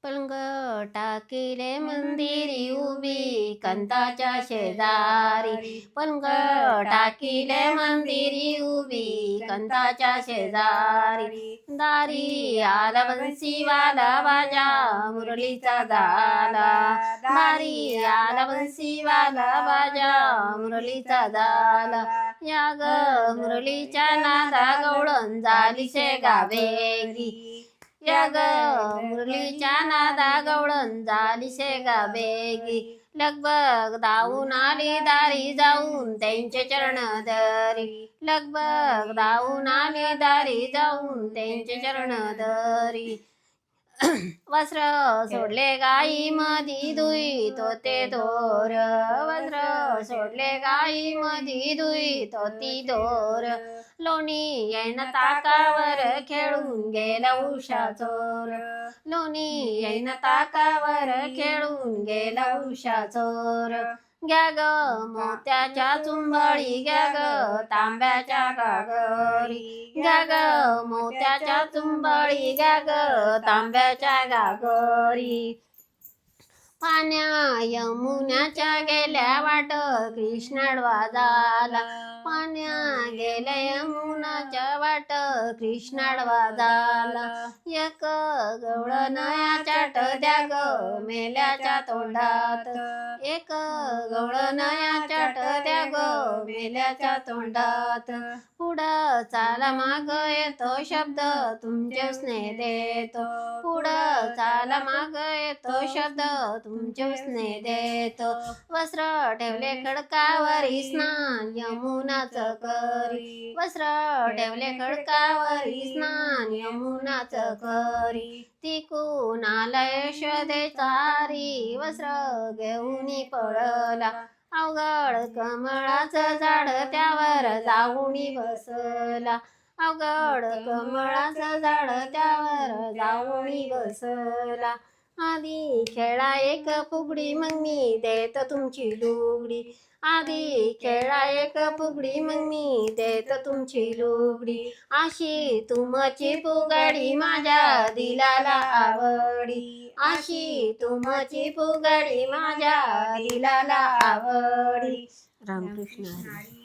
पलंग टाकिले मंदिरी उभी कंताच्या शेजारी. पलंग टाकिले मंदिरी उभी कंताच्या शेजारी. दारी आला बन्सीवाला बाजा मुरलीचा झाला. दारी आला बन्सीवाला बाजा मुरलीचा झाला. या ग मुरलीच्या नादा गवळण झाली शेगा बेगी. या ग मुरलीच्या नादा गवळण झाली शेगा बेगी. लगबग धावून आली दारी जाऊन त्यांचे चरण धरी. लगबग धावून आली दारी जाऊन त्यांचे चरण धरी. वस्त्र सोडले गाई मधी धुईत होते दोर. वस्त्र सोडले गाई मधी धुईत होती दोर. लोणी येईन ताकावर खेळून गेला उषा चोर. लोणी येईन ताकावर खेळून गेला उषा चोर. घ्या ग मोत्याच्या चुंबळी घ्या ग तांब्याच्या गागरी. घ्या ग मोत्याच्या चुंबळी घ्या ग तांब्याच्या गागरी. पाण्या यमुनाच्या गेल्या वाट कृष्णाडवा झाला. पाण्या गेल्या यमुनाच्या वाट कृष्णाडवा झाला. एक गवळ नयाच्या द्या ग मेल्याच्या तोंडात. एक गवळ नयाच्या द्या ग मेल्याच्या तोंडात. पुढं चाला माग येतो शब्द तुमचे स्नेह देतो. पुढं चाला माग येतो शब्द तुमचे स्नेह देतो. वस्त्र ठेवले खडकावरी स्नान यमुनाच करी. वस्त्र ठेवले खडकावरी स्नान यमुनाच करी. तिकून आला यशोदेचा हरी वस्त्र घेऊन पळला. अवघड कमळाचं झाड त्यावर जाऊन बसला. अवघड कमळाचं झाड त्यावर जाऊन बसला. आधी खेळा एक फुगडी मग मी देत तुमची लुगडी. आधी खेळा एक फुगडी मग मी देत तुमची लुगडी. अशी तुमची फुगडी माझ्या दिलाला आवडी. अशी तुमची फुगडी माझ्या दिलाला आवडी. रामकृष्ण हरी.